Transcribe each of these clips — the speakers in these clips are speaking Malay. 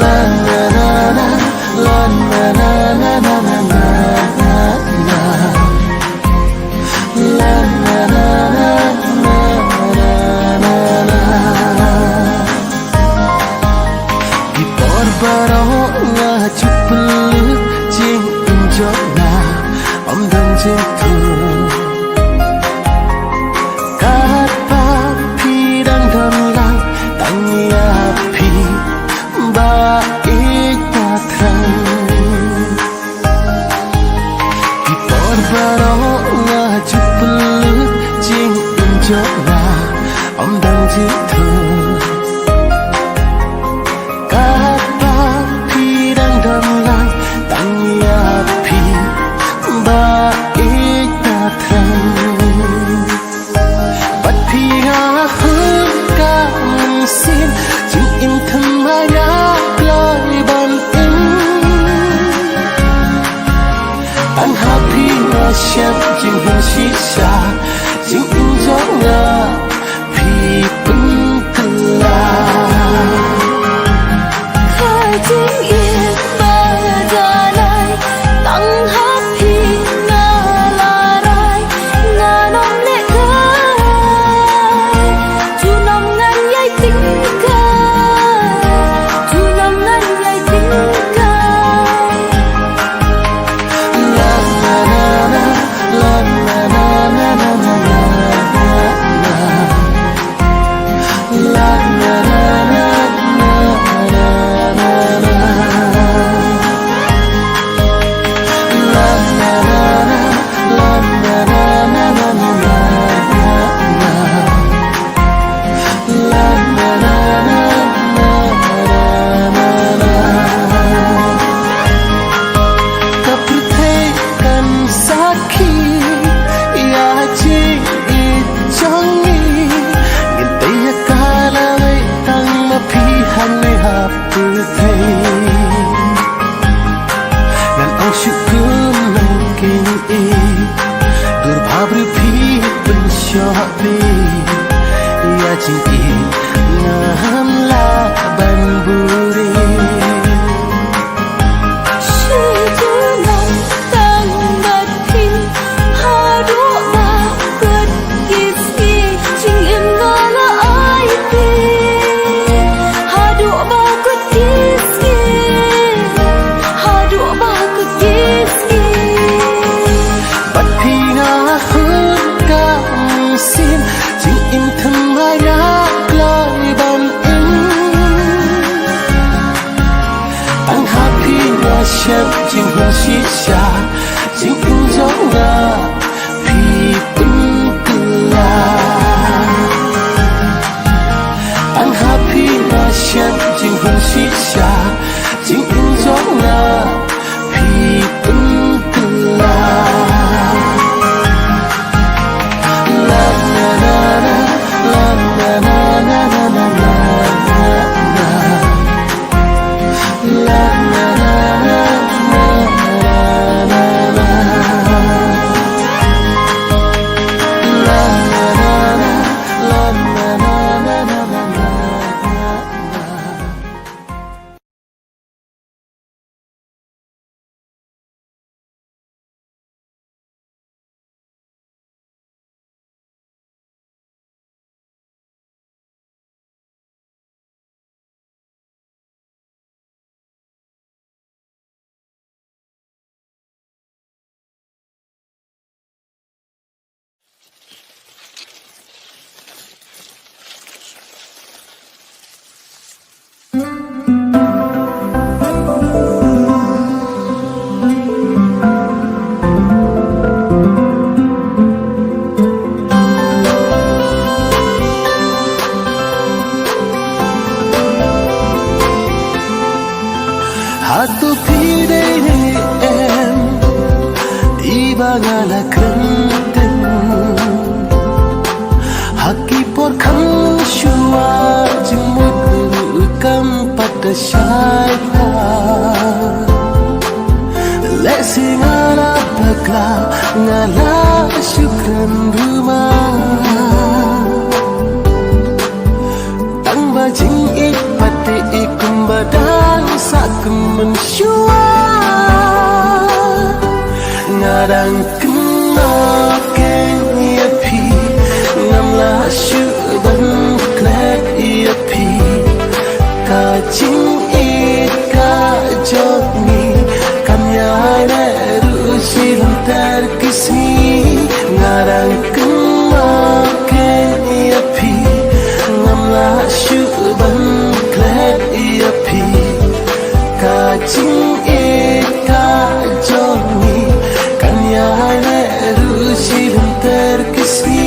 La la la la, la la la la la la la, la la la la la la. Di porbaronga cupeluk jing injona om dan jitu. Kata pidang dolang tangi api baik datang. Di porbaronga cupeluk jing injona om dan jitu. Siap jing hun sisa jing injona pi pentelah khai jing yên ba dalai tang happy na larai na nom le kai chu nom ngan yai ting kai chu nom ngan yai ting kai la la la la la la la la la la la la la siap jing hun sisa jing injona pi pentelah an happy na siap jing hun sisa jing injona pi pentelah la la la la la la la la la la la la. Hatu pidai em di bangala kenten haki por kam shua jemut kam pada syaiha lesi ngala bagla ngala syukran rumah tang bajing ik pati ikum badan ngarang kenal kenya pi ngamla shu ban klek ia pi ka ching it ka jogni kamya ne ru silam ter kisi ngarang kenal kenya pi ngamla shu ban klek ia pi ka ching it ka jogni kamya ne ru silam ter kisi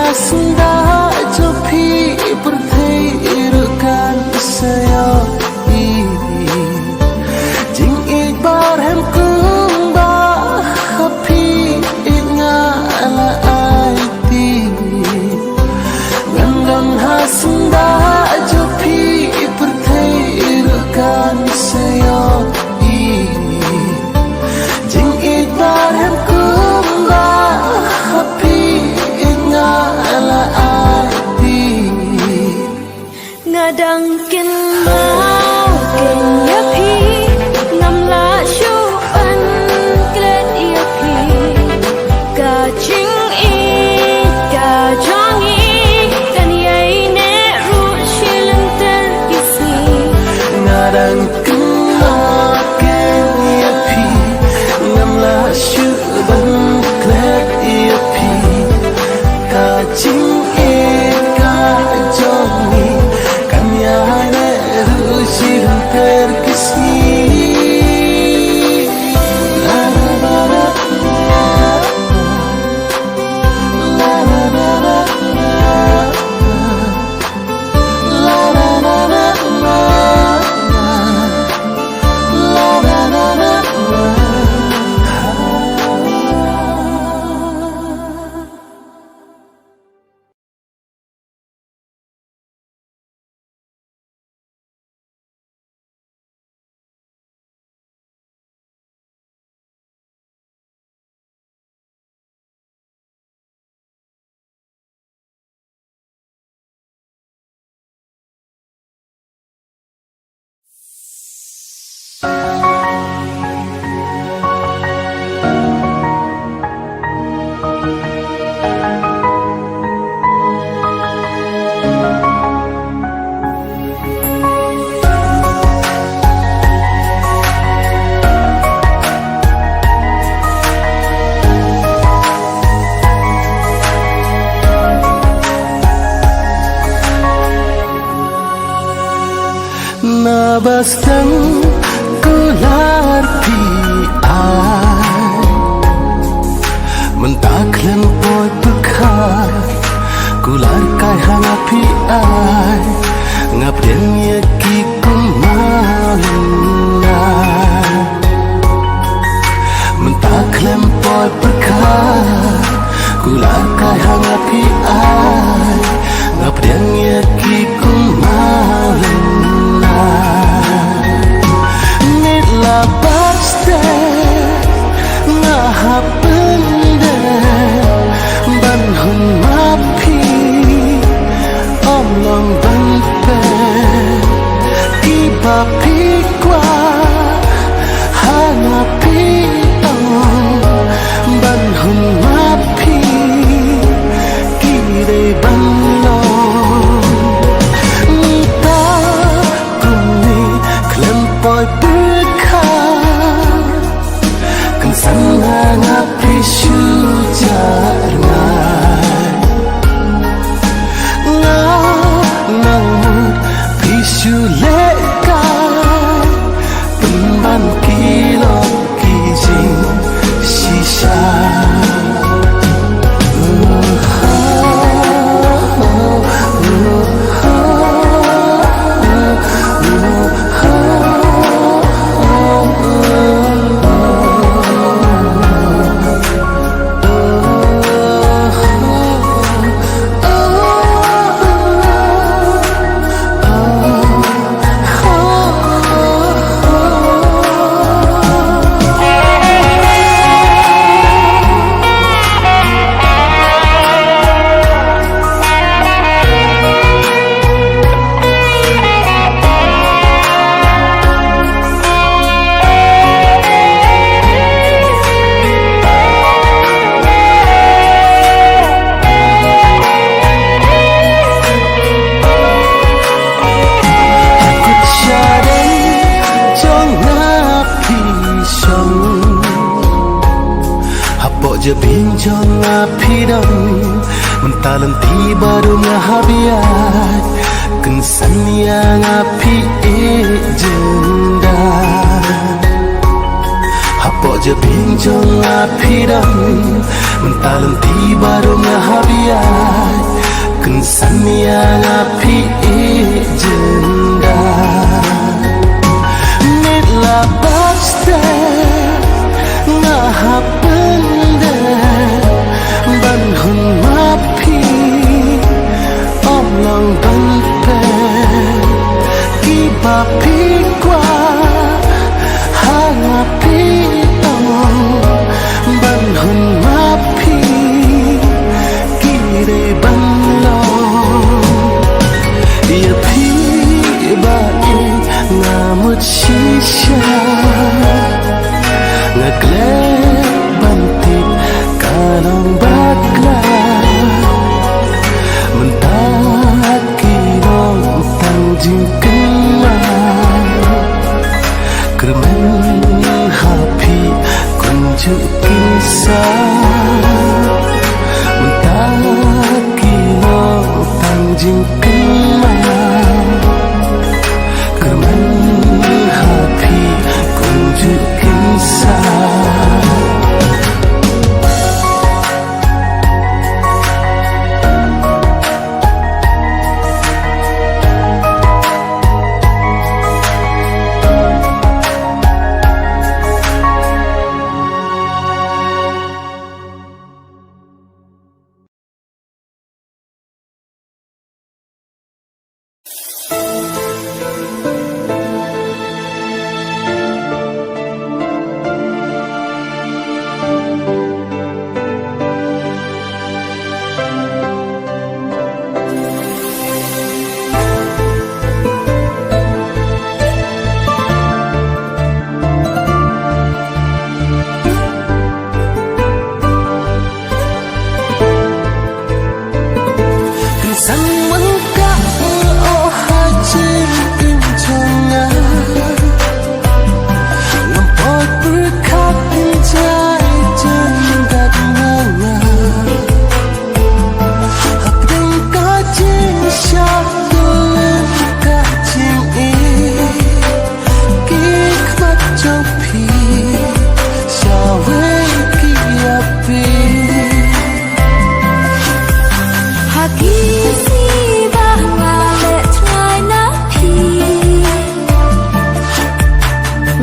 Hasda jopi bertheirukan saya jing ibar hem kumba happy ingala aiti ngandam hasda jopi bertheirukan saya jing ibar hem kumba happy ngadang kenal kenya pi ngamla shu an klet ia pi ka ching i ka jong i kan yai ne ru shilang ter kisi ngadang kenal kenya pi ngamla shu an klet ia pi ka ching i ka jong i terkesi Nabastan kular pi ai mentaklen poi bekar kular kai hanga pi ai ngapden ye ki kumalna mentaklen poi bekar kular kai hanga pi ai ngapden ye ki kumalna nila baste ngahapende banhun mapi omlong banpe kiba pikwa hanapi banhun poi berkah kan sangat api sujarnai namun pisu lekai pemban kilo kijing sisa je pinjong api dong mentalan tiba dunia habiat kensan yang api jenda hapok je pinjong api dong mentalan tiba dunia habiat kensan yang api jenda nitla bakste ngahap ban hun mapi om long ban pe ki papi qua hang api tong ban hun mapi ki re ban lo ya pi ba e ngamut shisha ngagle bantit kalong mentaki dong tangjing kemang kermen hapi kunjuk kisah mentaki dong tangjing kemang kermen hapi kunjuk kisah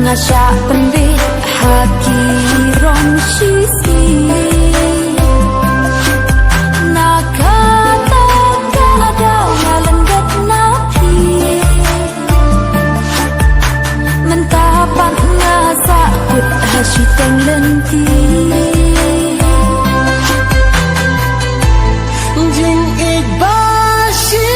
Ngasya pendek haki rong sisi nakata kadau ngalenggap napi mentapan ngasak kut hasyiteng lenti jing ikbasi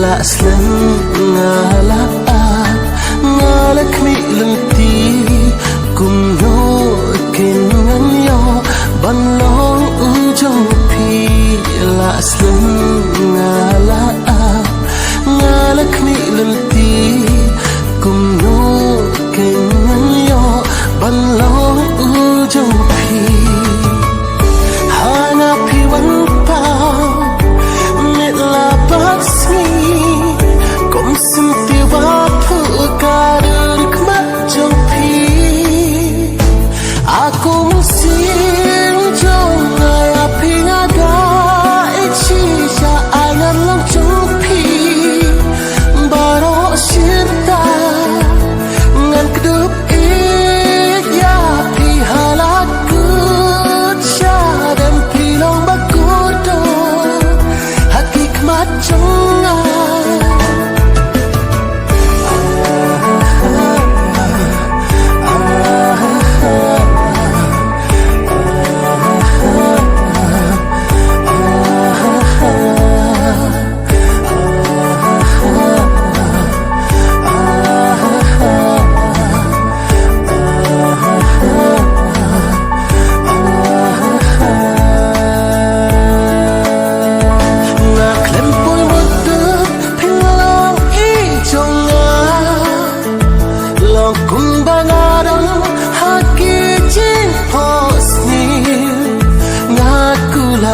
la slen ngala ngalak mi lenti kum no kin ngan yo ban long ujong pi la slen ngala ngalak mi lenti kum no kin ngan yo ban long ujong pi hanga pi wan pa mit la baksmi kom simpi wa pu kader kmat jong pi aku musim jong ay api ngaga ichi sa angan lang jong pi baro sirta ngan kedup ik ya pi halak kut sya dan pilong bakudo hati kmat jong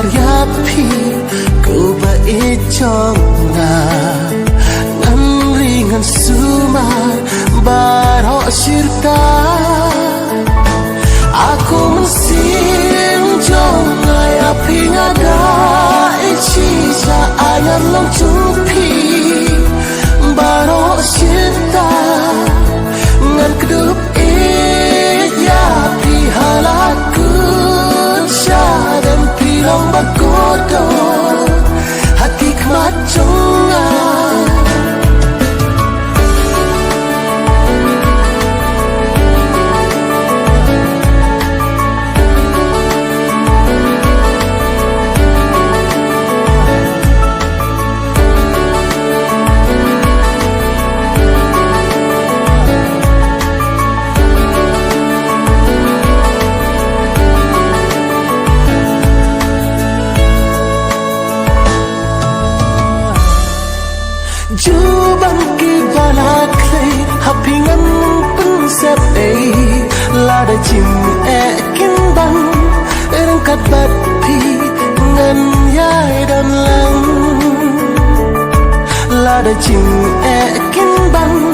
yapi ku ba ichonga ngan ringan suma baro sirta aku mesin jonga yapi ngaga ichi sa ayar long cupi baro sirta ngan kedup yapi halaku dan pilong bakodo hati kmat jonga Jubang ki balakle hapingan pensep lada jim kin bang rengkat bat pi ngan yai dan lang lada jim kin bang